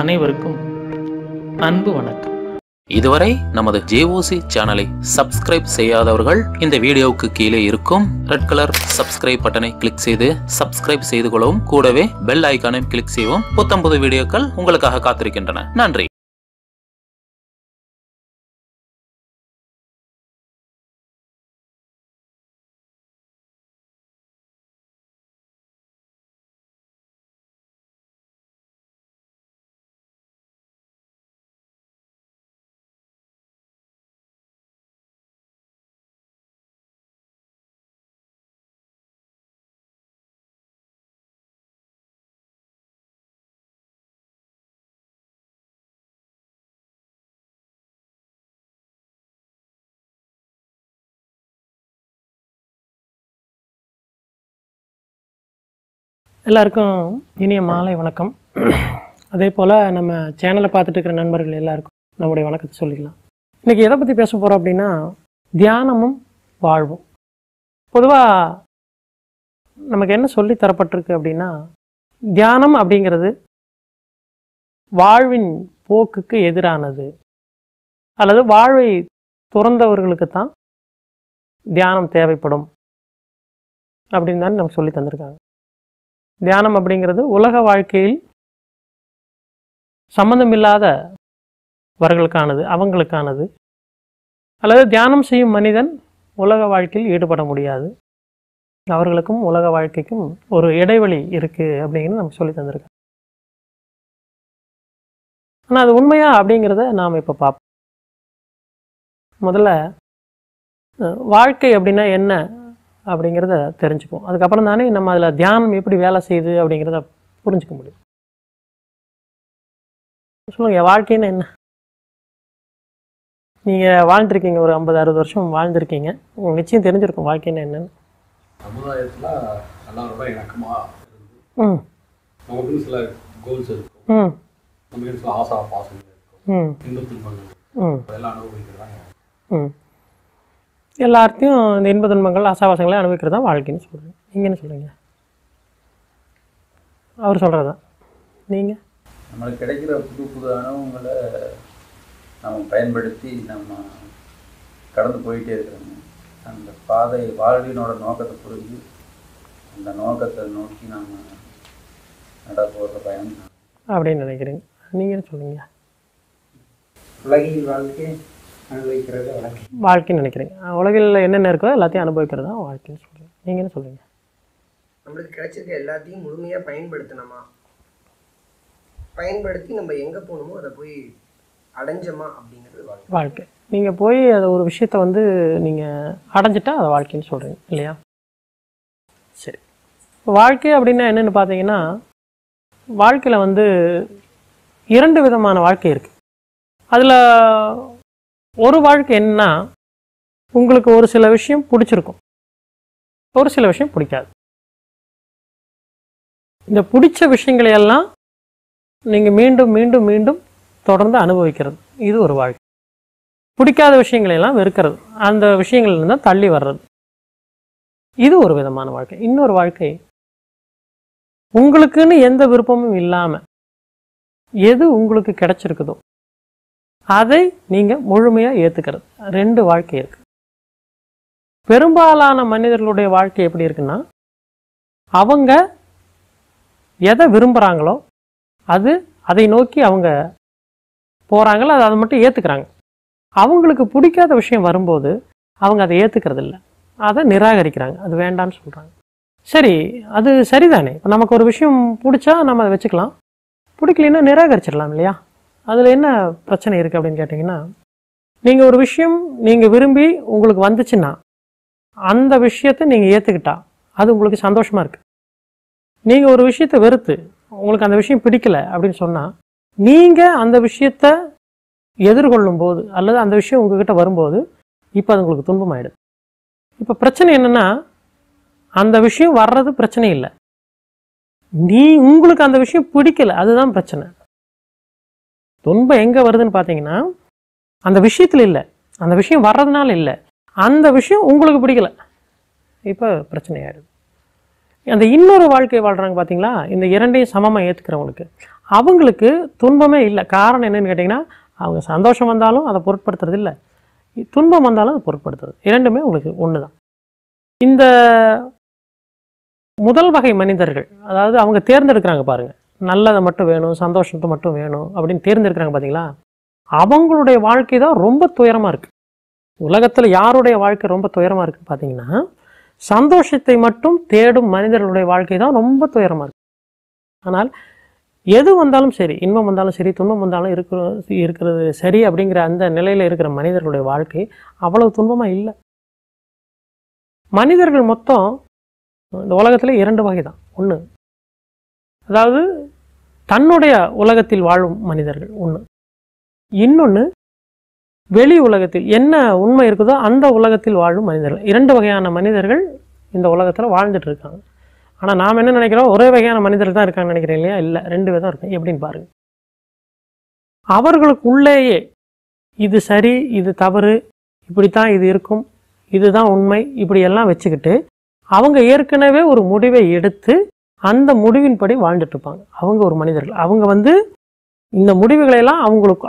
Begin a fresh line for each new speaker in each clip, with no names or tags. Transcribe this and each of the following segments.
அனைவருக்கும் அன்பு வணக்கம்.
இதுவரை நமது JOC சேனலை சப்ஸ்கிரைப் செய்யாதவர்கள் இந்த வீடியோவுக்கு கீழே இருக்கும் ரெட் கலர் சப்ஸ்கிரைப் பட்டனை கிளிக் செய்து சப்ஸ்கிரைப் செய்து கொள்ளவும், கூடவே பெல் ஐகானை கிளிக் செய்யவும். புத்தம்புது வீடியோக்கள் உங்களுக்காக காத்திருக்கின்றன. நன்றி.
எல்லாருக்கும் இனிய மாலை வணக்கம். அதே போல் நம்ம சேனலை பார்த்துட்டு இருக்கிற நண்பர்கள் எல்லாருக்கும் நம்முடைய வணக்கத்தை சொல்லிக்கலாம். இன்றைக்கி எதை பற்றி பேச போகிறோம் அப்படின்னா, தியானமும் வாழ்வும். பொதுவாக நமக்கு என்ன சொல்லி தரப்பட்டிருக்கு அப்படின்னா, தியானம் அப்படிங்கிறது வாழ்வின் போக்குக்கு எதிரானது, அல்லது வாழ்வை துறந்தவர்களுக்கு தான் தியானம் தேவைப்படும் அப்படின்னு தான் நமக்கு சொல்லி தந்திருக்காங்க. தியானம் அப்படிங்கிறது உலக வாழ்க்கையில் சம்பந்தமில்லாதவர்களுக்கானது, அவங்களுக்கானது. அல்லது தியானம் செய்யும் மனிதன் உலக வாழ்க்கையில் ஈடுபட முடியாது, அவர்களுக்கும் உலக வாழ்க்கைக்கும் ஒரு இடைவெளி இருக்குது அப்படிங்கிறது நமக்கு சொல்லி தந்திருக்காங்க. ஆனால் அது உண்மையா அப்படிங்கிறத நாம் இப்போ பார்ப்போம். முதல்ல வாழ்க்கை அப்படின்னா என்ன அப்படிங்கிறத தெரிஞ்சுக்குவோம். அதுக்கப்புறம் தானே நம்ம அதில் தியானம் எப்படி வேலை செய்யுது அப்படிங்கிறத புரிஞ்சுக்க முடியும். சொல்லுங்க, வாழ்க்கைன்னு என்ன? நீங்கள் வாழ்ந்துருக்கீங்க, ஒரு 50-60 வருஷம் வாழ்ந்துருக்கீங்க, உங்களுக்கு நிச்சயம் தெரிஞ்சிருக்கும் வாழ்க்கைன்னு என்னன்னு.
சமுதாயத்தில் எல்லாரோட இணக்கமாக நமக்குன்னு சில கோல்ஸ் இருக்கும், நமக்கு சில ஆசா பாசங்கள் இருக்கும், இன்ப துன்பங்கள் அதெல்லாம் அனுபவிக்கிறதாங்க.
எல்லாத்தையும் இந்த இன்ப துன்பங்கள் ஆசாவாசங்களை அனுபவிக்கிறது தான் வாழ்க்கைன்னு சொல்கிறேன். நீங்கள் என்ன சொல்கிறீங்க? அவர் சொல்கிறது தான். நீங்கள்
நம்மளுக்கு கிடைக்கிற புது புது அனுபவங்களை நம்ம பயன்படுத்தி நம்ம கடந்து போயிட்டே இருக்கிறோங்க. அந்த பாதை வாழ்வினோட நோக்கத்தை புரிஞ்சு அந்த நோக்கத்தை நோக்கி நம்ம நட போகிற பயணம்
அப்படின்னு நினைக்கிறீங்க. நீங்கள் என்ன சொல்கிறீங்க?
உலகில் வாழ்க்கை அனுபவிக்கிறது
வாழ்க்கைன்னு நினைக்கிறீங்க. உலகில் என்னென்ன இருக்கோ எல்லாத்தையும் அனுபவிக்கிறது தான் வாழ்க்கைன்னு சொல்கிறீங்க. நீங்கள் என்ன சொல்கிறீங்க?
நம்மளுக்கு கிடைச்சிருக்க எல்லாத்தையும் முழுமையாக பயன்படுத்தினோமா, பயன்படுத்தி நம்ம எங்கே போகணுமோ அதை போய் அடைஞ்சோமா அப்படிங்கிறது வாழ்க்கை.
நீங்கள் போய் அதை ஒரு விஷயத்தை நீங்கள் அடைஞ்சிட்டா அதை வாழ்க்கைன்னு சொல்கிறீங்க இல்லையா? சரி, இப்போ வாழ்க்கை அப்படின்னா என்னென்னு பார்த்தீங்கன்னா, வாழ்க்கையில் 2 விதமான வாழ்க்கை இருக்குது. அதில் ஒரு வாழ்க்கை என்னன்னா, உங்களுக்கு ஒரு சில விஷயம் பிடிச்சிருக்கும், ஒரு சில விஷயம் பிடிக்காது. இந்த பிடிச்ச விஷயங்களையெல்லாம் நீங்கள் மீண்டும் மீண்டும் மீண்டும் தொடர்ந்து அனுபவிக்கிறது, இது ஒரு வாழ்க்கை. பிடிக்காத விஷயங்களையெல்லாம் வெறுக்கிறது, அந்த விஷயங்கள்லேருந்து தான் தள்ளி வர்றது, இது ஒரு விதமான வாழ்க்கை. இன்னொரு வாழ்க்கை, உங்களுக்குன்னு எந்த விருப்பமும் இல்லாமல் எது உங்களுக்கு கிடைச்சிருக்குதோ அதை நீங்கள் முழுமையாக ஏற்றுக்கிறது. 2 வாழ்க்கை இருக்குது. பெரும்பாலான மனிதர்களுடைய வாழ்க்கை எப்படி இருக்குன்னா, அவங்க எதை விரும்புகிறாங்களோ அதை நோக்கி அவங்க போகிறாங்களோ, அதை மட்டும் ஏற்றுக்கிறாங்க. அவங்களுக்கு பிடிக்காத விஷயம் வரும்போது அவங்க அதை ஏற்றுக்கிறது இல்லை, அதை நிராகரிக்கிறாங்க, அது வேண்டான்னு சொல்கிறாங்க. சரி, அது சரிதானே. இப்போ நமக்கு ஒரு விஷயம் பிடிச்சா நம்ம அதை வச்சுக்கலாம், பிடிக்கலன்னா நிராகரிச்சிடலாம் இல்லையா? அதில் என்ன பிரச்சனை இருக்குது அப்படின்னு கேட்டிங்கன்னா, நீங்கள் ஒரு விஷயம் நீங்கள் விரும்பி உங்களுக்கு வந்துச்சுன்னா அந்த விஷயத்தை நீங்கள் ஏற்றுக்கிட்டா அது உங்களுக்கு சந்தோஷமாக இருக்குது. நீங்கள் ஒரு விஷயத்தை வெறுத்து உங்களுக்கு அந்த விஷயம் பிடிக்கலை அப்படின்னு சொன்னால், நீங்கள் அந்த விஷயத்தை எதிர்கொள்ளும் போது அல்லது அந்த விஷயம் உங்ககிட்ட வரும்போது இப்போ அது உங்களுக்கு துன்பமாயிடுது. இப்போ பிரச்சனை என்னென்னா, அந்த விஷயம் வர்றது பிரச்சனை இல்லை, உங்களுக்கு அந்த விஷயம் பிடிக்கலை, அதுதான் பிரச்சனை. துன்பம் எங்கே வருதுன்னு பார்த்தீங்கன்னா, அந்த விஷயத்தில் இல்லை, அந்த விஷயம் வர்றதுனால இல்லை, அந்த விஷயம் உங்களுக்கு பிடிக்கல, இப்போ பிரச்சனை ஆயிடுது. அந்த இன்னொரு வாழ்க்கை வாழ்கிறாங்க பார்த்தீங்களா, இந்த 2ஐயும் சமமாக ஏற்றுக்கிறவங்களுக்கு அவங்களுக்கு துன்பமே இல்லை. காரணம் என்னன்னு கேட்டிங்கன்னா, அவங்க சந்தோஷம் வந்தாலும் அதை பொருட்படுத்துறது இல்லை, துன்பம் வந்தாலும் அதை பொருட்படுத்துறது. இரண்டுமே உங்களுக்கு ஒன்று தான். இந்த முதல் வகை மனிதர்கள், அதாவது அவங்க தேர்ந்தெடுக்கிறாங்க பாருங்கள், நல்லதை மட்டும் வேணும், சந்தோஷத்தை மட்டும் வேணும் அப்படின்னு தேர்ந்தெடுக்கிறாங்க பார்த்தீங்களா, அவங்களுடைய வாழ்க்கை தான் ரொம்ப துயரமாக இருக்குது. உலகத்தில் யாருடைய வாழ்க்கை ரொம்ப துயரமாக இருக்குது பார்த்தீங்கன்னா, சந்தோஷத்தை மட்டும் தேடும் மனிதர்களுடைய வாழ்க்கை தான் ரொம்ப துயரமாக இருக்குது. ஆனால் எது வந்தாலும் சரி, இன்பம் வந்தாலும் சரி, துன்பம் வந்தாலும் இருக்கிறது சரி அப்படிங்கிற அந்த நிலையில் இருக்கிற மனிதர்களுடைய வாழ்க்கை அவ்வளவு துன்பமாக இல்லை. மனிதர்கள் மொத்தம் இந்த உலகத்தில் 2 வகை தான். ஒன்று, அதாவது தன்னுடைய உலகத்தில் வாழும் மனிதர்கள் ஒன்று, இன்னொன்று வெளி உலகத்தில் என்ன உண்மை இருக்குதோ அந்த உலகத்தில் வாழும் மனிதர்கள். 2 வகையான மனிதர்கள் இந்த உலகத்தில் வாழ்ந்துட்டு இருக்காங்க. ஆனால் நாம் என்ன நினைக்கிறோம், ஒரே வகையான மனிதர்கள் தான் இருக்காங்கன்னு நினைக்கிறேன் இல்லையா? இல்லை, 2 பேர் தான் இருக்காங்க. எப்படின்னு பாருங்கள். அவர்களுக்குள்ளேயே இது சரி, இது தவறு, இப்படித்தான் இது இருக்கும், இதுதான் உண்மை, இப்படி எல்லாம் வச்சுக்கிட்டு அவங்க ஏற்கனவே ஒரு முடிவை எடுத்து அந்த முடிவின்படி வாழ்ந்துட்டு இருப்பாங்க. அவங்க ஒரு மனிதர்கள். அவங்க இந்த முடிவுகளையெல்லாம்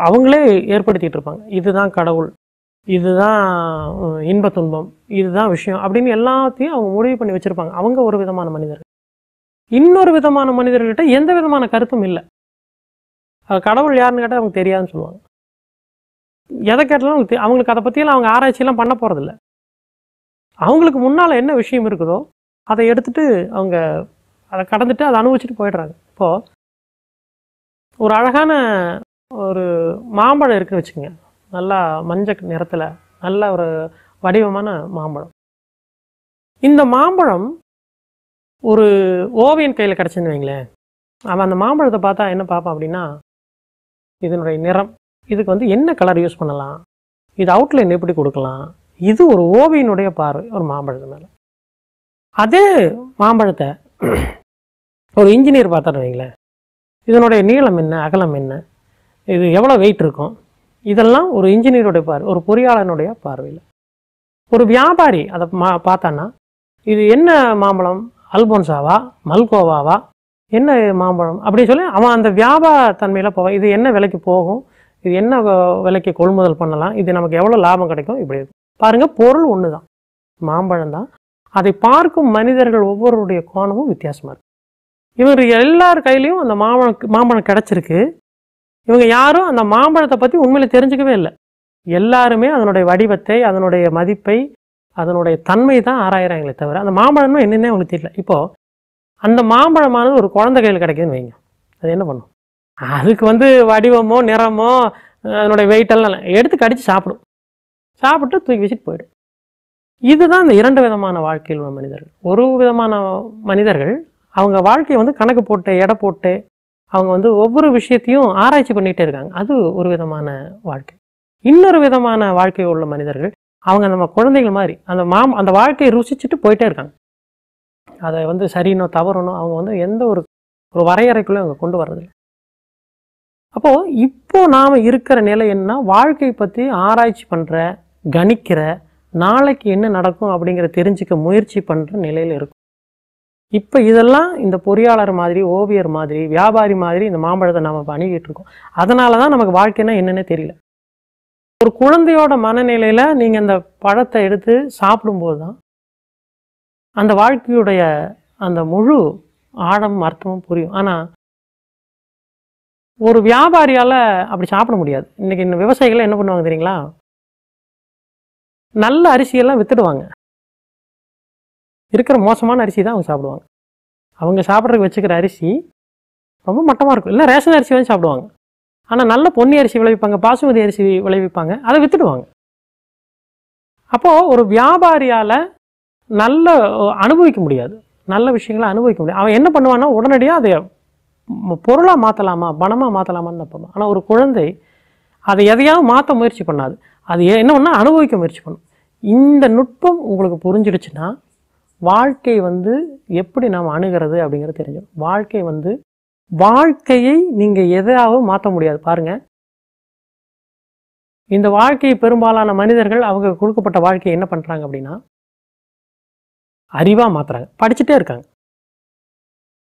அவங்களே ஏற்படுத்திட்டு இருப்பாங்க. இதுதான் கடவுள், இதுதான் இன்ப துன்பம், இதுதான் விஷயம் அப்படின்னு எல்லாத்தையும் அவங்க முடிவு பண்ணி வச்சுருப்பாங்க. அவங்க ஒரு விதமான மனிதர்கள். இன்னொரு விதமான மனிதர்கள்கிட்ட எந்த விதமான கருத்தும் இல்லை. கடவுள் யாருன்னு கேட்டால் அவங்க தெரியாதுன்னு சொல்லுவாங்க. எதை கேட்டாலும் அவங்களுக்கு அதை பற்றியெல்லாம் அவங்க ஆராய்ச்சியெல்லாம் பண்ண போகிறதில்ல. அவங்களுக்கு முன்னால் என்ன விஷயம் இருக்குதோ அதை எடுத்துகிட்டு அவங்க அதை கடந்துட்டு அதை அனுபவிச்சுட்டு போயிடுறாங்க. இப்போது ஒரு அழகான ஒரு மாம்பழம் இருக்குன்னு வச்சுக்கோங்க, நல்லா மஞ்சள் நிறத்தில் நல்ல ஒரு வடிவமான மாம்பழம். இந்த மாம்பழம் ஒரு ஓவியன் கையில் கிடச்சுன்னு வைங்களேன், அவன் அந்த மாம்பழத்தை பார்த்தா என்ன பார்ப்பான் அப்படின்னா, இதனுடைய நிறம், இதுக்கு என்ன கலர் யூஸ் பண்ணலாம், இது அவுட்லைன் எப்படி கொடுக்கலாம், இது ஒரு ஓவியனுடைய பார்வை ஒரு மாம்பழத்து மேலே. அதே மாம்பழத்தை ஒரு இன்ஜினியர் பார்த்தான்னு வைங்களேன், இதனுடைய நீளம் என்ன, அகலம் என்ன, இது எவ்வளோ வெயிட் இருக்கும், இதெல்லாம் ஒரு இன்ஜினியருடைய பார்வை, ஒரு பொறியாளனுடைய பார்வையில். ஒரு வியாபாரி அதை பார்த்தான்னா, இது என்ன மாம்பழம், அல்போன்சாவா, மல்கோவாவா, என்ன மாம்பழம் அப்படின்னு சொல்லி அவன் அந்த வியாபார தன்மையில் போவான். இது என்ன விலைக்கு போகும், இது என்ன விலைக்கு கொள்முதல் பண்ணலாம், இது நமக்கு எவ்வளோ லாபம் கிடைக்கும், இப்படி இருக்கும். பாருங்கள், பொருள் ஒன்று தான், மாம்பழம் தான். அதை பார்க்கும் மனிதர்கள் ஒவ்வொருடைய கோணமும் வித்தியாசமாக இருக்குது. இவர் எல்லார் கையிலையும் அந்த மாம்பழம் கிடச்சிருக்கு. இவங்க யாரும் அந்த மாம்பழத்தை பற்றி உண்மையில தெரிஞ்சுக்கவே இல்லை. எல்லாருமே அதனுடைய வடிவத்தை, அதனுடைய மதிப்பை, அதனுடைய தன்மை தான் ஆராயிறாங்களே தவிர அந்த மாம்பழம்னா என்னென்னே அவங்களுக்கு தெரியல. இப்போது அந்த மாம்பழமானது ஒரு குழந்தை கையில் கிடைக்குதுன்னு வைங்க, அது என்ன பண்ணும், அதுக்கு வடிவமோ நிறமோ அதனுடைய வெயிட்டெல்லாம் எடுத்து கடித்து சாப்பிடும், சாப்பிட்டு தூக்கி வச்சுட்டு போயிடும். இதுதான் இந்த 2 விதமான வாழ்க்கையில் உள்ள மனிதர்கள். ஒரு விதமான மனிதர்கள் அவங்க வாழ்க்கையை கணக்கு போட்டு எடை போட்டு அவங்க ஒவ்வொரு விஷயத்தையும் ஆராய்ச்சி பண்ணிகிட்டே இருக்காங்க, அது ஒரு விதமான வாழ்க்கை. இன்னொரு விதமான வாழ்க்கை உள்ள மனிதர்கள் அவங்க நம்ம குழந்தைகள் மாதிரி அந்த வாழ்க்கையை ருசிச்சுட்டு போயிட்டே இருக்காங்க. அதை சரினோ தவறுனோ அவங்க எந்த ஒரு வரையறைக்குள்ளே அவங்க கொண்டு வர்றதில்லை. அப்போது இப்போ நாம் இருக்கிற நிலை என்ன, வாழ்க்கையை பற்றி ஆராய்ச்சி பண்ணுற, கணிக்கிற, நாளைக்கு என்ன நடக்கும் அப்படிங்கிற தெரிஞ்சுக்க முயற்சி பண்ணுற நிலையில் இருக்கும். இப்போ இதெல்லாம் இந்த பொறியாளர் மாதிரி, ஓவியர் மாதிரி, வியாபாரி மாதிரி இந்த மாம்பழத்தை நம்ம அணுகிட்டு இருக்கோம். அதனால தான் நமக்கு வாழ்க்கைன்னா என்னென்னே தெரியல. ஒரு குழந்தையோட மனநிலையில் நீங்கள் அந்த பழத்தை எடுத்து சாப்பிடும்போது தான் அந்த வாழ்க்கையுடைய அந்த முழு ஆழம் அர்த்தமும் புரியும். ஆனால் ஒரு வியாபாரியால் அப்படி சாப்பிட முடியாது. இன்றைக்கி இந்த விவசாயிகள் என்ன பண்ணுவாங்க தெரியுங்களா, நல்ல அரிசியெல்லாம் வித்துடுவாங்க, இருக்கிற மோசமான அரிசி தான் அவங்க சாப்பிடுவாங்க. அவங்க சாப்பிட்றதுக்கு வச்சுக்கிற அரிசி ரொம்ப மட்டமாக இருக்கும், இல்லை ரேஷன் அரிசி வந்து சாப்பிடுவாங்க. ஆனால் நல்ல பொன்னி அரிசி விளைவிப்பாங்க, பாசுமதி அரிசி விளைவிப்பாங்க, அதை வித்துடுவாங்க. அப்போது ஒரு வியாபாரியால் நல்ல அனுபவிக்க முடியாது, நல்ல விஷயங்களை அனுபவிக்க முடியாது. அவன் என்ன பண்ணுவான்னா உடனடியாக அதை பொருளாக மாற்றலாமா, பணமாக மாற்றலாமான்னு நினைப்பான். ஆனால் ஒரு குழந்தை அதை எதையாவது மாற்ற முயற்சி பண்ணாது, அது என்ன பண்ணால் அனுபவிக்க முயற்சி பண்ணும். இந்த நுட்பம் உங்களுக்கு புரிஞ்சிடுச்சுன்னா வாழ்க்கை எப்படி நாம் அணுகிறது அப்படிங்கிறது தெரிஞ்சிடும். வாழ்க்கையை நீங்கள் எதையாவது மாற்ற முடியாது. பாருங்கள், இந்த வாழ்க்கையை பெரும்பாலான மனிதர்கள் அவங்க கொடுக்கப்பட்ட வாழ்க்கையை என்ன பண்ணுறாங்க அப்படின்னா அறிவாக மாற்றுறாங்க, படிச்சுட்டே இருக்காங்க.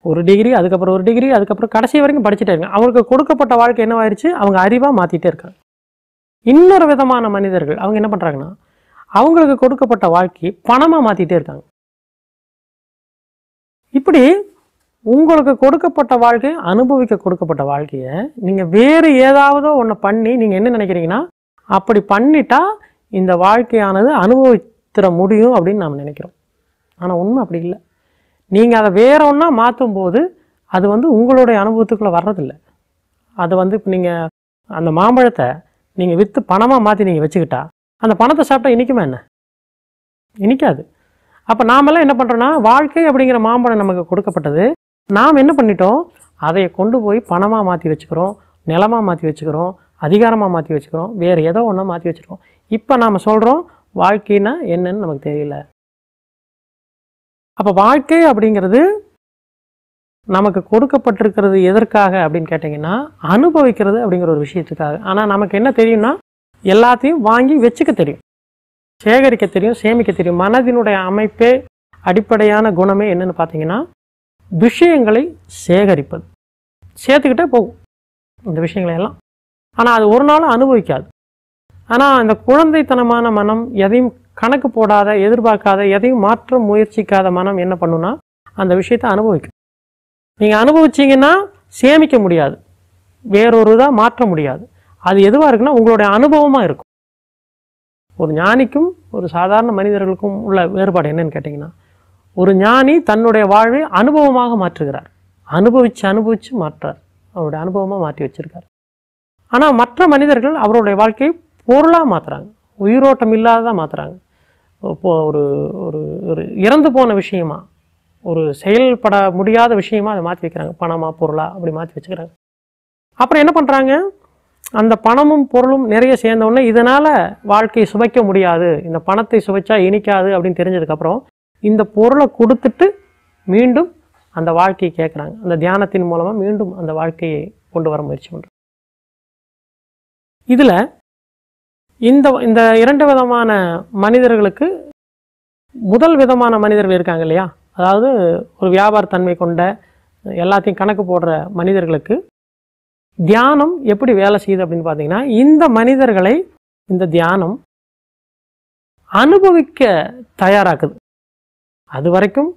ஒரு டிகிரி, அதுக்கப்புறம் ஒரு டிகிரி, அதுக்கப்புறம் கடைசி வரைக்கும் படிச்சுட்டே இருக்காங்க. அவங்களுக்கு கொடுக்கப்பட்ட வாழ்க்கை என்னவாயிருச்சு, அவங்க அறிவாக மாற்றிட்டே இருக்காங்க. இன்னொரு விதமான மனிதர்கள் அவங்க என்ன பண்ணுறாங்கன்னா, அவங்களுக்கு கொடுக்கப்பட்ட வாழ்க்கையை பணமாக மாற்றிட்டே இருக்காங்க. இப்படி உங்களுக்கு கொடுக்கப்பட்ட வாழ்க்கை, அனுபவிக்க கொடுக்கப்பட்ட வாழ்க்கையை நீங்கள் வேறு ஏதாவதோ ஒன்று பண்ணி நீங்கள் என்ன நினைக்கிறீங்கன்னா, அப்படி பண்ணிட்டா இந்த வாழ்க்கையானது அனுபவித்திட முடியும் அப்படின்னு நாம் நினைக்கிறோம். ஆனால் உண்மை அப்படி இல்லை. நீங்கள் அதை வேற ஒன்றா மாற்றும் போது அது உங்களுடைய அனுபவத்துக்குள்ளே வர்றதில்லை. அதை இப்போ நீங்கள் அந்த மாம்பழத்தை நீங்கள் விற்று பணமாக மாற்றி நீங்கள் வச்சுக்கிட்டா அந்த பணத்தை சாப்பிட்டா இனிக்குமா என்ன? இனிக்காது. அப்போ நாமெல்லாம் என்ன பண்ணுறோன்னா, வாழ்க்கை அப்படிங்கிற மாம்பழம் நமக்கு கொடுக்கப்பட்டது, நாம் என்ன பண்ணிட்டோம், அதை கொண்டு போய் பணமாக மாற்றி வச்சுக்கிறோம், நிலமாக மாற்றி வச்சுக்கிறோம், அதிகாரமாக மாற்றி வச்சுக்கிறோம், வேறு ஏதோ ஒன்றா மாற்றி வச்சுருக்கோம். இப்போ நாம் சொல்கிறோம் வாழ்க்கைன்னா என்னன்னு நமக்கு தெரியல. அப்போ வாழ்க்கை அப்படிங்கிறது நமக்கு கொடுக்கப்பட்டிருக்கிறது எதற்காக அப்படின்னு கேட்டிங்கன்னா, அனுபவிக்கிறது அப்படிங்கிற ஒரு விஷயத்துக்காக. ஆனால் நமக்கு என்ன தெரியும்னா, எல்லாத்தையும் வாங்கி வச்சுக்க தெரியும், சேகரிக்க தெரியும், சேமிக்க தெரியும். மனதினுடைய அமைப்பே அடிப்படையான குணமே என்னன்னு பார்த்தீங்கன்னா, விஷயங்களை சேகரிப்பது. சேர்த்துக்கிட்டே போகும் இந்த விஷயங்களை எல்லாம். ஆனால் அது ஒரு நாளும் அனுபவிக்காது. ஆனால் இந்த குழந்தைத்தனமான மனம், எதையும் கணக்கு போடாத, எதிர்பார்க்காத, எதையும் மாற்ற முயற்சிக்காத மனம் என்ன பண்ணுன்னா, அந்த விஷயத்தை அனுபவிக்கும். நீங்கள் அனுபவிச்சிங்கன்னா சேமிக்க முடியாது, வேறொரு இதாக மாற்ற முடியாது. அது எதுவாக இருக்குன்னா உங்களுடைய அனுபவமாக இருக்கும். ஒரு ஞானிக்கும் ஒரு சாதாரண மனிதர்களுக்கும் உள்ள வேறுபாடு என்னன்னு கேட்டிங்கன்னா, ஒரு ஞானி தன்னுடைய வாழ்வை அனுபவமாக மாற்றுகிறார், அனுபவித்து மாற்றார், அவருடைய அனுபவமாக மாற்றி வச்சிருக்கார். ஆனால் மற்ற மனிதர்கள் அவருடைய வாழ்க்கையை பொருளாக மாற்றுறாங்க, உயிரோட்டம் இல்லாததாக மாற்றுறாங்க. இப்போது ஒரு ஒரு ஒரு இறந்து போன விஷயமா, ஒரு செயல்பட முடியாத விஷயமா அதை மாற்றி வைக்கிறாங்க, பணமாக பொருளாக அப்படி மாற்றி வச்சுக்கிறாங்க. அப்புறம் என்ன பண்ணுறாங்க, அந்த பணமும் பொருளும் நிறைய சேர்ந்தவுடனே இதனால் வாழ்க்கையை சுவைக்க முடியாது, இந்த பணத்தை சுவைச்சா இனிக்காது அப்படின்னு தெரிஞ்சதுக்கப்புறம் இந்த பொருளை கொடுத்துட்டு மீண்டும் அந்த வாழ்க்கையை கேட்குறாங்க. அந்த தியானத்தின் மூலமாக மீண்டும் அந்த வாழ்க்கையை கொண்டு வர முயற்சி பண்ணுறாங்க. இதில் இந்த இந்த இரண்டு விதமான மனிதர்களுக்கு, முதல் விதமான மனிதர்கள் இருக்காங்க இல்லையா, அதாவது ஒரு வியாபாரத்தன்மை கொண்ட எல்லாத்தையும் கணக்கு போடுற மனிதர்களுக்கு தியானம் எப்படி வேலை செய்யுது அப்படின்னு பார்த்தீங்கன்னா, இந்த மனிதர்களை இந்த தியானம் அனுபவிக்க தயாராக்குது. அது வரைக்கும்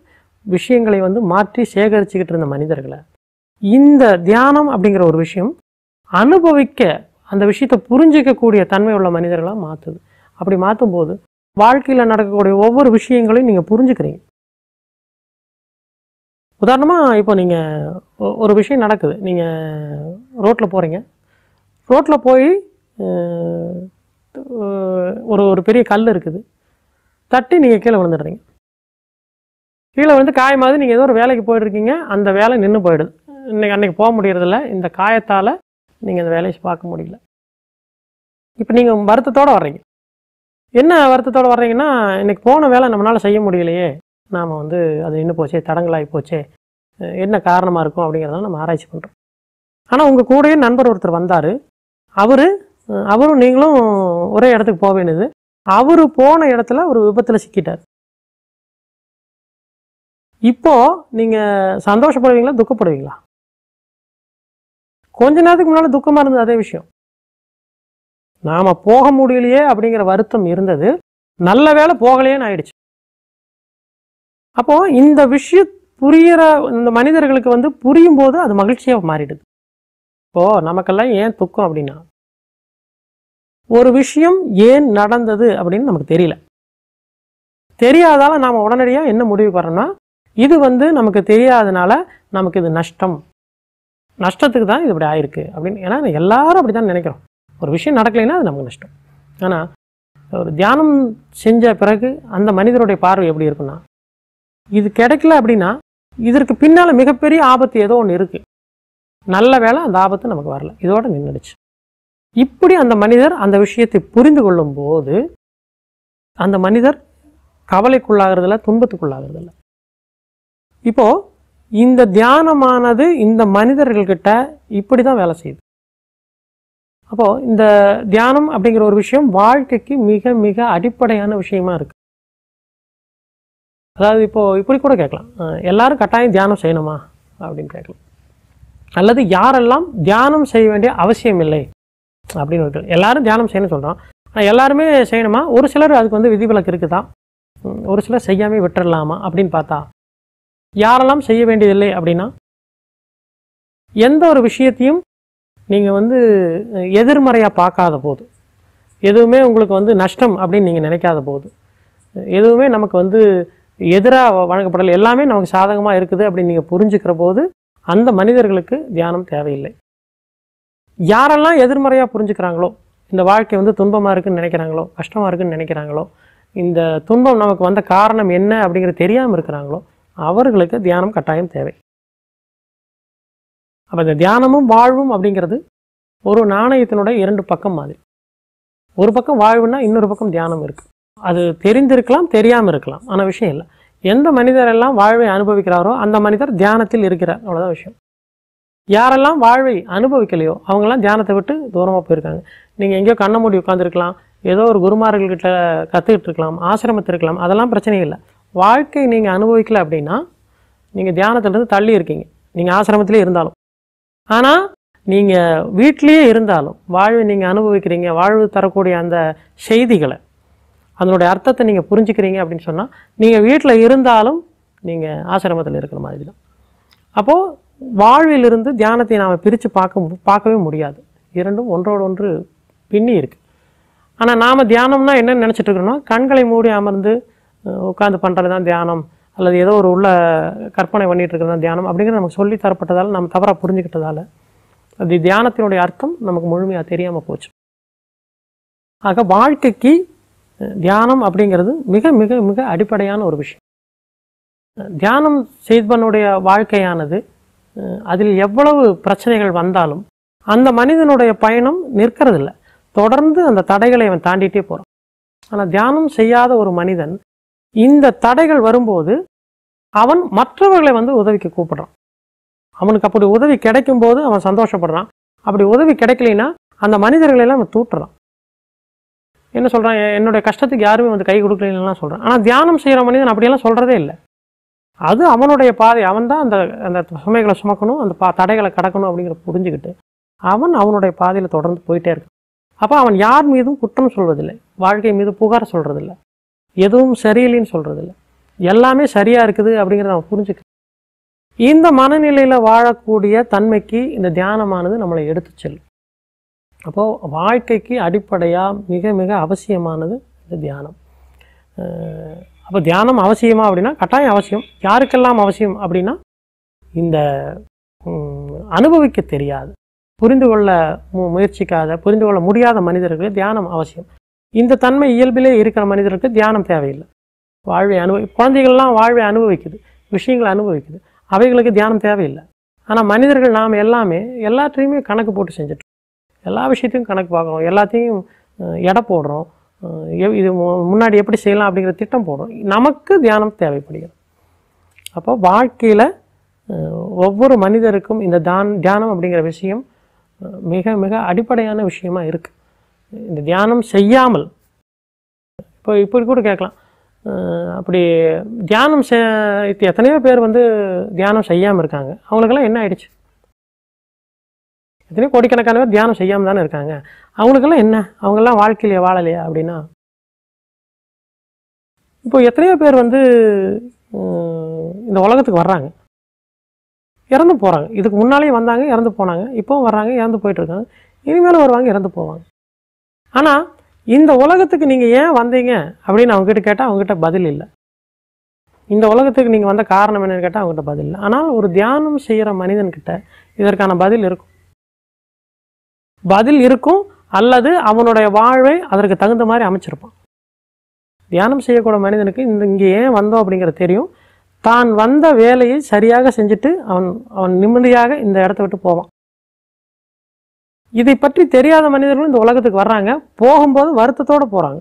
விஷயங்களை மாற்றி சேகரிச்சுக்கிட்டு இருந்த மனிதர்களை இந்த தியானம் அப்படிங்கிற ஒரு விஷயம் அனுபவிக்க, அந்த விஷயத்தை புரிஞ்சிக்கக்கூடிய தன்மை உள்ள மனிதர்களாக மாற்றுது. அப்படி மாற்றும் போது வாழ்க்கையில் நடக்கக்கூடிய ஒவ்வொரு விஷயங்களையும் நீங்கள் புரிஞ்சுக்கிறீங்க. உதாரணமாக இப்போ நீங்கள் ஒரு விஷயம் நடக்குது, நீங்கள் ரோட்டில் போகிறீங்க, ரோட்டில் போய் ஒரு பெரிய கல் இருக்குது, தட்டி நீங்கள் கீழே விழுந்துடுறீங்க. கீழே விழுந்து காயமாவது நீங்கள் ஏதோ ஒரு வேலைக்கு போயிட்டுருக்கீங்க, அந்த வேலை நின்று போயிடுது, அன்றைக்கி போக முடியறதில்ல, இந்த காயத்தால் நீங்கள் அந்த வேலையை பார்க்க முடியல. இப்போ நீங்கள் வருத்தத்தோடு வர்றீங்க. என்ன வருத்தத்தோடு வர்றீங்கன்னா, இன்றைக்கி போன வேலை நம்மளால் செய்ய முடியலையே, நாம் அது நின்று போச்சே, தடங்களாகி போச்சே, என்ன காரணமாக இருக்கும் அப்படிங்கிறத நம்ம ஆராய்ச்சி பண்ணுறோம். ஆனால் உங்கள் கூடயே நண்பர் ஒருத்தர் வந்தார், அவரும் நீங்களும் ஒரே இடத்துக்கு போக வேண்டியது, அவர் போன இடத்துல ஒரு விபத்தில் சிக்கிட்டார். இப்போது நீங்கள் சந்தோஷப்படுவீங்களா, துக்கப்படுவீங்களா? கொஞ்ச நேரத்துக்கு முன்னால் துக்கமாக இருந்தது அதே விஷயம், நாம் போக முடியலையே அப்படிங்கிற வருத்தம் இருந்தது, நல்ல வேலை போகலையேன்னு ஆயிடுச்சு. அப்போது இந்த விஷயம் புரிகிற இந்த மனிதர்களுக்கு புரியும் போது அது மகிழ்ச்சியாக மாறிடுது. இப்போது நமக்கெல்லாம் ஏன் துக்கம் அப்படின்னா, ஒரு விஷயம் ஏன் நடந்தது அப்படின்னு நமக்கு தெரியல. தெரியாதால நாம் உடனடியாக என்ன முடிவு பண்ணுறோம்னா, இது நமக்கு தெரியாதனால நமக்கு இது நஷ்டத்துக்கு தான் இது இப்படி ஆயிருக்கு அப்படின்னு. ஏன்னா எல்லாரும் அப்படி தான் நினைக்கிறோம், ஒரு விஷயம் நடக்கலைன்னா அது நமக்கு நஷ்டம். ஆனால் ஒரு தியானம் செஞ்ச பிறகு அந்த மனிதருடைய பார்வை எப்படி இருக்குன்னா, இது கிடைக்கல அப்படின்னா இதற்கு பின்னால் மிகப்பெரிய ஆபத்து ஏதோ ஒன்று இருக்குது, நல்ல வேளை அந்த ஆபத்து நமக்கு வரல, இதோட நின்றுடுச்சு. இப்படி அந்த மனிதர் அந்த விஷயத்தை புரிந்து கொள்ளும் போது அந்த மனிதர் கவலைக்குள்ளாகிறதில்ல, துன்பத்துக்குள்ளாகிறதில்ல. இப்போது இந்த தியானமானது இந்த மனிதர்கள்கிட்ட இப்படி தான் வேலை செய்யுது. அப்போது இந்த தியானம் அப்படிங்கிற ஒரு விஷயம் வாழ்க்கைக்கு மிக மிக அடிப்படையான விஷயமா இருக்குது. அதாவது இப்போது இப்படி கூட கேட்கலாம், எல்லாரும் கட்டாயம் தியானம் செய்யணுமா அப்படின்னு கேட்கலாம். அல்லது யாரெல்லாம் தியானம் செய்ய வேண்டிய அவசியம் இல்லை அப்படின்னு இருக்கு. எல்லாரும் தியானம் செய்யணும்னு சொல்கிறோம், ஆனால் எல்லாருமே செய்யணுமா? ஒரு சிலர் அதுக்கு வந்து விதிவிலக்கு இருக்குதா, ஒரு சிலர் செய்யாமல் விட்டுடலாமா அப்படின்னு பார்த்தா, யாரெல்லாம் செய்ய வேண்டியதில்லை அப்படின்னா, எந்த ஒரு விஷயத்தையும் நீங்கள் வந்து எதிர்மறையாக பார்க்காத போது, எதுவுமே உங்களுக்கு வந்து நஷ்டம் அப்படின்னு நீங்கள் நினைக்காத போது, எதுவுமே நமக்கு வந்து எதிராக வழங்கப்படலை, எல்லாமே நமக்கு சாதகமாக இருக்குது அப்படின்னு நீங்கள் புரிஞ்சுக்கிற போது அந்த மனிதர்களுக்கு தியானம் தேவையில்லை. யாரெல்லாம் எதிர்மறையாக புரிஞ்சுக்கிறாங்களோ, இந்த வாழ்க்கை வந்து துன்பமாக இருக்குன்னு நினைக்கிறாங்களோ, கஷ்டமாக இருக்குன்னு நினைக்கிறாங்களோ, இந்த துன்பம் நமக்கு வந்த காரணம் என்ன அப்படிங்கிறது தெரியாமல் இருக்கிறாங்களோ, அவர்களுக்கு தியானம் கட்டாயம் தேவை. அப்போ இந்த தியானமும் வாழ்வும் அப்படிங்கிறது ஒரு நாணயத்தினுடைய 2 பக்கம் மாதிரி. ஒரு பக்கம் வாழ்வுன்னா இன்னொரு பக்கம் தியானம் இருக்குது. அது தெரிந்திருக்கலாம், தெரியாமல் இருக்கலாம், ஆனால் விஷயம் இல்லை. எந்த மனிதரெல்லாம் வாழ்வை அனுபவிக்கிறாரோ அந்த மனிதர் தியானத்தில் இருக்கிறார், அவ்வளோதான் விஷயம். யாரெல்லாம் வாழ்வை அனுபவிக்கலையோ அவங்கெல்லாம் தியானத்தை விட்டு தூரமாக போயிருக்காங்க. நீங்கள் எங்கேயோ கண்ண மூடி உட்காந்துருக்கலாம், ஏதோ ஒரு குருமார்கள்கிட்ட கற்றுக்கிட்டு இருக்கலாம், ஆசிரமத்தில் இருக்கலாம், அதெல்லாம் பிரச்சனை இல்லை. வாழ்க்கை நீங்கள் அனுபவிக்கலை அப்படின்னா நீங்கள் தியானத்திலிருந்து தள்ளி இருக்கீங்க, நீங்கள் ஆசிரமத்திலே இருந்தாலும். ஆனால் நீங்கள் வீட்டிலேயே இருந்தாலும் வாழ்வை நீங்கள் அனுபவிக்கிறீங்க, வாழ்வு தரக்கூடிய அந்த செய்திகளை, அதனுடைய அர்த்தத்தை நீங்கள் புரிஞ்சுக்கிறீங்க அப்படின்னு சொன்னால் நீங்கள் வீட்டில் இருந்தாலும் நீங்கள் ஆசிரமத்தில் இருக்கிற மாதிரி தான். அப்போது வாழ்விலிருந்து தியானத்தை நாம் பிரித்து பார்க்கவே முடியாது. இரண்டும் ஒன்றோடு ஒன்று பின்னி இருக்குது. ஆனால் நாம் தியானம்னா என்னென்னு நினச்சிட்டு இருக்கிறோம்னா, கண்களை மூடி அமர்ந்து உட்காந்து பண்ணுறது தான் தியானம், அல்லது ஏதோ ஒரு உள்ள கற்பனை பண்ணிகிட்டு இருக்கிறது தான் தியானம் அப்படிங்கிறது நமக்கு சொல்லி தரப்பட்டதால், நம்ம தவறாக புரிஞ்சுக்கிட்டதால் அது தியானத்தினுடைய அர்த்தம் நமக்கு முழுமையாக தெரியாமல் போச்சு. ஆக வாழ்க்கைக்கு தியானம் அப்படிங்கிறது மிக மிக மிக அடிப்படையான ஒரு விஷயம். தியானம் செய்தவனுடைய வாழ்க்கையானது அதில் எவ்வளவு பிரச்சனைகள் வந்தாலும் அந்த மனிதனுடைய பயணம் நிற்கிறதில்லை, தொடர்ந்து அந்த தடைகளை அவன் தாண்டிகிட்டே போகிறான். ஆனால் தியானம் செய்யாத ஒரு மனிதன் இந்த தடைகள் வரும்போது அவன் மற்றவர்களை வந்து உதவிக்கு கூப்பிடுறான். அவனுக்கு அப்படி உதவி கிடைக்கும் போது அவன் சந்தோஷப்படுறான். அப்படி உதவி கிடைக்கலைன்னா அந்த மனிதர்களெல்லாம் அவன் தூட்டுறான். என்ன சொல்கிறான், என்னுடைய கஷ்டத்துக்கு யாருமே வந்து கை கொடுக்கலன்னா சொல்கிறான். ஆனால் தியானம் செய்கிற மனிதன் அப்படியெல்லாம் சொல்கிறதே இல்லை. அது அவனுடைய பாதை, அவன் தான் அந்த அந்த சுமைகளை சுமக்கணும், அந்த தடைகளை கடக்கணும் அப்படிங்கிற புரிஞ்சுக்கிட்டு அவன் அவனுடைய பாதையில் தொடர்ந்து போயிட்டே இருக்கான். அப்போ அவன் யார் மீதும் குற்றம் சொல்வதில்லை, வாழ்க்கை மீது புகார் சொல்கிறதில்லை, எதுவும் சரியில்லைன்னு சொல்கிறதில்லை, எல்லாமே சரியாக இருக்குது அப்படிங்கிறத அவன் புரிஞ்சுக்க. இந்த மனநிலையில் வாழக்கூடிய தன்மைக்கு இந்த தியானமானது நம்மளை எடுத்து செல்லும். அப்போது வாழ்க்கைக்கு அடிப்படையாக மிக மிக அவசியமானது இந்த தியானம். அப்போ தியானம் அவசியமா அப்படின்னா கட்டாயம் அவசியம். யாருக்கெல்லாம் அவசியம் அப்படின்னா, இந்த அனுபவிக்க தெரியாது, புரிந்து கொள்ள முயற்சிக்காத, புரிந்து கொள்ள முடியாத மனிதர்களுக்கு தியானம் அவசியம். இந்த தன்மை இயல்பிலே இருக்கிற மனிதர்களுக்கு தியானம் தேவையில்லை. வாழ்வை குழந்தைகள்லாம் வாழ்வை அனுபவிக்குது, விஷயங்களை அனுபவிக்குது, அவைகளுக்கு தியானம் தேவையில்லை. ஆனால் மனிதர்கள் நாம் எல்லாமே எல்லாத்தையுமே கணக்கு போட்டு செஞ்சுட்டு, எல்லா விஷயத்தையும் கணக்கு பார்க்குறோம், எல்லாத்தையும் எடை போடுறோம், இது முன்னாடி எப்படி செய்யலாம் அப்படிங்கிற திட்டம் போடுறோம். நமக்கு தியானம் தேவைப்படுகிறது. அப்போ வாழ்க்கையில் ஒவ்வொரு மனிதருக்கும் இந்த தியானம் அப்படிங்கிற விஷயம் மிக மிக அடிப்படையான விஷயமா இருக்குது. இந்த தியானம் செய்யாமல் இப்போ கூட கேட்கலாம், அப்படி தியானம் எத்தனையோ பேர் வந்து தியானம் செய்யாமல் இருக்காங்க, அவங்களுக்கெல்லாம் என்ன ஆயிடுச்சு? எத்தனையோ கோடிக்கணக்கான பேர் தியானம் செய்யாமல் தானே இருக்காங்க, அவங்களுக்கெல்லாம் என்ன? அவங்கெல்லாம் வாழ்க்கையிலேயே வாழலையா அப்படின்னா, இப்போ எத்தனையோ பேர் வந்து இந்த உலகத்துக்கு வர்றாங்க, இறந்து போகிறாங்க. இதுக்கு முன்னாலேயும் வந்தாங்க, இறந்து போனாங்க, இப்போவும் வர்றாங்க, இறந்து போயிட்டுருக்காங்க, இனிமேலும் வருவாங்க, இறந்து போவாங்க. ஆனால் இந்த உலகத்துக்கு நீங்கள் ஏன் வந்தீங்க அப்படின்னு அவங்ககிட்ட கேட்டால் அவங்ககிட்ட பதில் இல்லை. இந்த உலகத்துக்கு நீங்கள் வந்த காரணம் என்னன்னு கேட்டால் அவங்ககிட்ட பதில் இல்லை. ஆனால் ஒரு தியானம் செய்கிற மனிதன்கிட்ட இதற்கான பதில் இருக்கும், அல்லது அவனுடைய வாழ்வை அதற்கு தகுந்த மாதிரி அமைச்சிருப்பான். தியானம் செய்யக்கூடிய மனிதனுக்கு இங்கே ஏன் வந்தோம் அப்படிங்கிறது தெரியும். தான் வந்த வேலையை சரியாக செஞ்சுட்டு அவன் நிம்மதியாக இந்த இடத்த விட்டு போவான். இதை பற்றி தெரியாத மனிதர்களும் இந்த உலகத்துக்கு வர்றாங்க, போகும்போது வருத்தத்தோடு போகிறாங்க.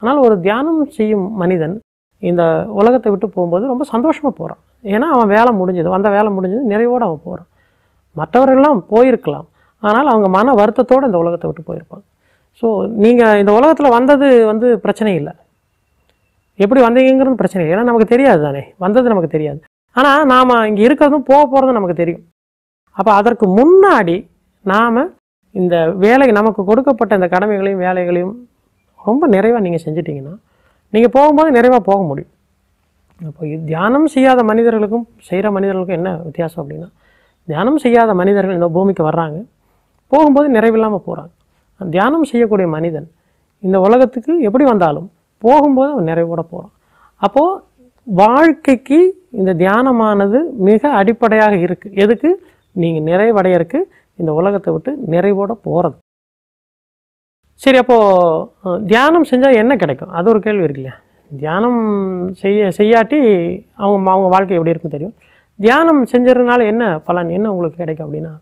ஆனால் ஒரு தியானம் செய்யும் மனிதன் இந்த உலகத்தை விட்டு போகும்போது ரொம்ப சந்தோஷமாக போகிறான். ஏன்னா அவன் வேலை முடிஞ்சது, வந்த வேலை முடிஞ்சது, நிறைவோடு அவன் போகிறான். மற்றவர்கள்லாம் போயிருக்கலாம், ஆனால் அவங்க மன வருத்தத்தோடு இந்த உலகத்தை விட்டு போயிருப்பாங்க. ஸோ நீங்கள் இந்த உலகத்தில் வந்தது வந்து பிரச்சனை இல்லை, எப்படி வந்தீங்கிறது பிரச்சனை இல்லை. ஏன்னா நமக்கு தெரியாது தானே, வந்தது நமக்கு தெரியாது. ஆனால் நாம் இங்கே இருக்கிறதும் போக போகிறதும் நமக்கு தெரியும். அப்போ அதற்கு முன்னாடி நாம் இந்த வேலை நமக்கு கொடுக்கப்பட்ட இந்த கடமைகளையும் வேலைகளையும் ரொம்ப நிறைவாக நீங்கள் செஞ்சிட்டிங்கன்னா நீங்கள் போகும்போது நிறைவாக போக முடியும். அப்போ தியானம் செய்யாத மனிதர்களுக்கும் செய்கிற மனிதர்களுக்கும் என்ன வித்தியாசம் அப்படின்னா, தியானம் செய்யாத மனிதர்கள் இந்த பூமிக்கு வர்றாங்க, போகும்போது நிறைவில்லாமல் போகிறாங்க. தியானம் செய்யக்கூடிய மனிதன் இந்த உலகத்துக்கு எப்படி வந்தாலும் போகும்போது அவன் நிறைவோட போகிறான். அப்போது வாழ்க்கைக்கு இந்த தியானமானது மிக அடிப்படையாக இருக்குது. எதுக்கு? நீங்கள் நிறைவடையறக்கு, இந்த உலகத்தை விட்டு நிறைவோட போகிறது. சரி, அப்போது தியானம் செஞ்சால் என்ன கிடைக்கும்? அது ஒரு கேள்வி இருக்கு இல்லையா? தியானம் செய்யாட்டி அவங்க வாழ்க்கை எப்படி இருக்குன்னு தெரியும். தியானம் செஞ்சதுனால என்ன பலன், என்ன உங்களுக்கு கிடைக்கும் அப்படின்னா,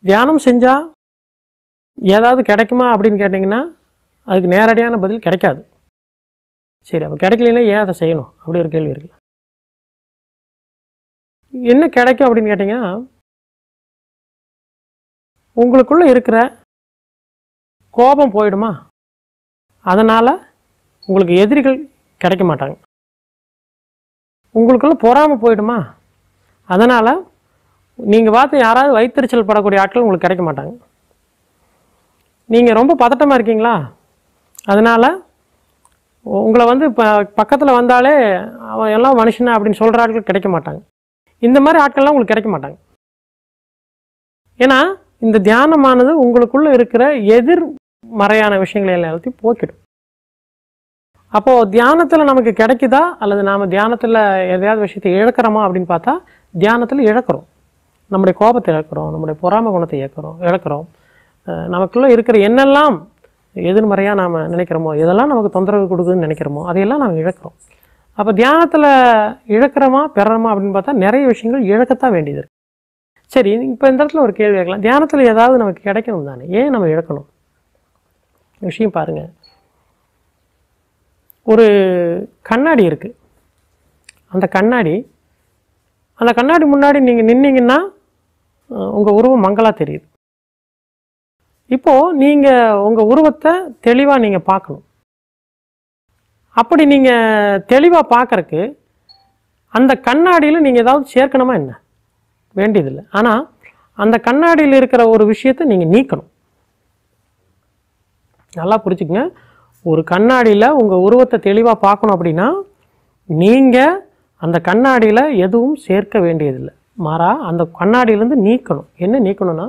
தியானம் செஞ்சால் ஏதாவது கிடைக்குமா அப்படின்னு கேட்டிங்கன்னா அதுக்கு நேரடியான பதில் கிடைக்காது. சரி, அப்போ கிடைக்கலன்னா ஏன் அதை செய்யணும் அப்படி ஒரு கேள்வி இருக்குல்ல. என்ன கிடைக்கும் அப்படின்னு கேட்டிங்கன்னா, உங்களுக்குள்ளே இருக்கிற கோபம் போயிடுமா, அதனால் உங்களுக்கு எதிரிகள் கிடைக்க மாட்டாங்க. உங்களுக்குள்ளே பொறாமை போயிடுமா, அதனால் நீங்கள் பார்த்து யாராவது வைத்தறிச்சல் படக்கூடிய ஆட்கள் உங்களுக்கு கிடைக்க மாட்டாங்க. நீங்கள் ரொம்ப பதட்டமாக இருக்கீங்களா, அதனால் உங்களை வந்து இப்போ பக்கத்தில் வந்தாலே அவன் எல்லாம் மனுஷனா அப்படின்னு சொல்கிற ஆட்கள் கிடைக்க மாட்டாங்க. இந்த மாதிரி ஆட்கள்லாம் உங்களுக்கு கிடைக்க மாட்டாங்க. ஏன்னா இந்த தியானமானது உங்களுக்குள்ளே இருக்கிற எதிர்மறையான விஷயங்களை எல்லாத்தையும் போக்கிடும். அப்போது தியானத்தில் நமக்கு கிடைக்குதா அல்லது நாம் தியானத்தில் எதையாவது விஷயத்தை இழக்கிறோமா அப்படின்னு பார்த்தா, தியானத்தில் இழக்கிறோம். நம்முடைய கோபத்தை இழக்கிறோம், நம்முடைய பொறாமை குணத்தை இழக்கிறோம். நமக்குள்ளே இருக்கிற என்னெல்லாம் எதிர்மறையாக நாம் நினைக்கிறோமோ, எதெல்லாம் நமக்கு தொந்தரவு கொடுக்குதுன்னு நினைக்கிறோமோ அதையெல்லாம் நாம் இழக்கிறோம். அப்போ தியானத்தில் இழக்கிறோமா பெறணுமா அப்படின்னு பார்த்தா நிறைய விஷயங்கள் இழக்கத்தான் வேண்டியது இருக்குது. சரி, இப்போ இந்த இடத்துல ஒரு கேள்வி கேட்கலாம். தியானத்தில் ஏதாவது நமக்கு கிடைக்கணும் தானே, ஏன் நம்ம இழக்கணும்? விஷயம் பாருங்கள். ஒரு கண்ணாடி இருக்குது. அந்த கண்ணாடி முன்னாடி நீங்கள் நின்னீங்கன்னா உங்கள் உருவம் மங்கலாக தெரியுது. இப்போது நீங்கள் உங்கள் உருவத்தை தெளிவாக நீங்கள் பார்க்கணும். அப்படி நீங்கள் தெளிவாக பார்க்குறக்கு அந்த கண்ணாடியில் நீங்கள் ஏதாவது சேர்க்கணுமா என்ன? வேண்டியதில்லை. ஆனால் அந்த கண்ணாடியில் இருக்கிற ஒரு விஷயத்தை நீங்கள் நீக்கணும். நல்லா புரிச்சுக்கங்க. ஒரு கண்ணாடியில் உங்கள் உருவத்தை தெளிவாக பார்க்கணும் அப்படின்னா நீங்கள் அந்த கண்ணாடியில் எதுவும் சேர்க்க வேண்டியதில்லை. மாறா அந்த கண்ணாடியிலேருந்து நீக்கணும். என்ன நீக்கணும்னா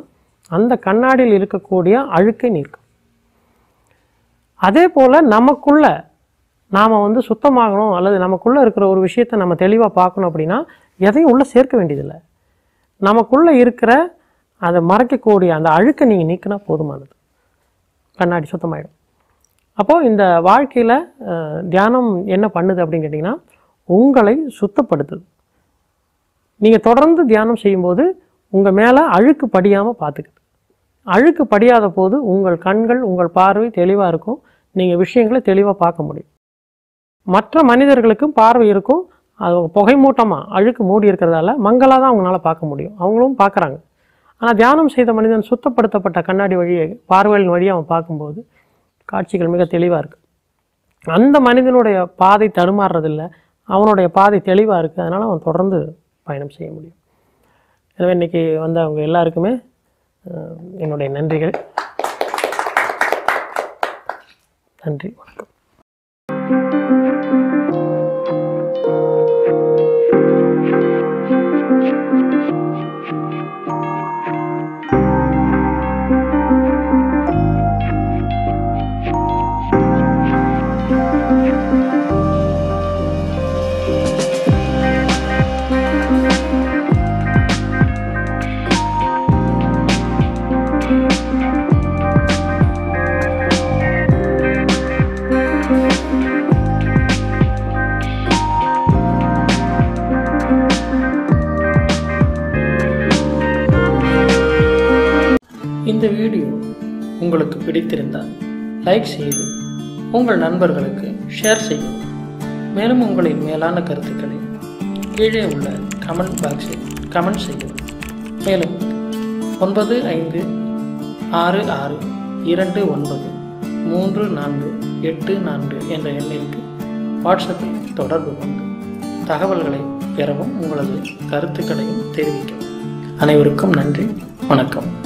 அந்த கண்ணாடியில் இருக்கக்கூடிய அழுக்கை நீக்கும். அதே போல் நமக்குள்ள நாம் வந்து சுத்தமாகணும் அல்லது நமக்குள்ளே இருக்கிற ஒரு விஷயத்தை நம்ம தெளிவாக பார்க்கணும் அப்படின்னா எதையும் உள்ளே சேர்க்க வேண்டியதில்லை. நமக்குள்ளே இருக்கிற அதை மறைக்கக்கூடிய அந்த அழுக்கை நீங்கள் நீக்கினா போதுமானது, கண்ணாடி சுத்தமாயிடும். அப்போது இந்த வாழ்க்கையில் தியானம் என்ன பண்ணுது அப்படின்னு கேட்டிங்கன்னா உங்களை சுத்தப்படுத்துது. நீங்கள் தொடர்ந்து தியானம் செய்யும்போது உங்கள் மேலே அழுக்கு படியாமல் பார்த்துக்குது. அழுக்கு படியாத போது உங்கள் கண்கள், உங்கள் பார்வை தெளிவாக இருக்கும். நீங்கள் விஷயங்களை தெளிவாக பார்க்க முடியும். மற்ற மனிதர்களுக்கும் பார்வை இருக்கும். அது புகை மூட்டமாக அழுக்கு மூடி இருக்கிறதால மங்களாக தான் அவங்களால பார்க்க முடியும். அவங்களும் பார்க்குறாங்க. ஆனால் தியானம் செய்த மனிதன் சுத்தப்படுத்தப்பட்ட கண்ணாடி வழியை பார்வையின் வழியை அவன் பார்க்கும்போது காட்சிகள் மிக தெளிவாக இருக்குது. அந்த மனிதனுடைய பாதை தடுமாறுறதில்லை, அவனுடைய பாதை தெளிவாக இருக்குது. அதனால் அவன் தொடர்ந்து பயணம் செய்ய முடியும். எனவே இன்றைக்கி வந்து அவங்க எல்லாருக்குமே என்னுடைய நன்றிகள். நன்றி, வணக்கம். இந்த வீடியோ உங்களுக்கு பிடித்திருந்தால் லைக் செய்து உங்கள் நண்பர்களுக்கு ஷேர் செய்யவும். மேலும் உங்களின் மேலான கருத்துக்களை கீழே உள்ள கமெண்ட் பாக்ஸில் கமெண்ட் செய்யவும். மேலும் 9566293484 என்ற எண்ணிற்கு வாட்ஸ்அப்பில் தொடர்பு கொண்டு தகவல்களை பெறவும் உங்களது கருத்துக்களையும் தெரிவிக்கவும். அனைவருக்கும் நன்றி, வணக்கம்.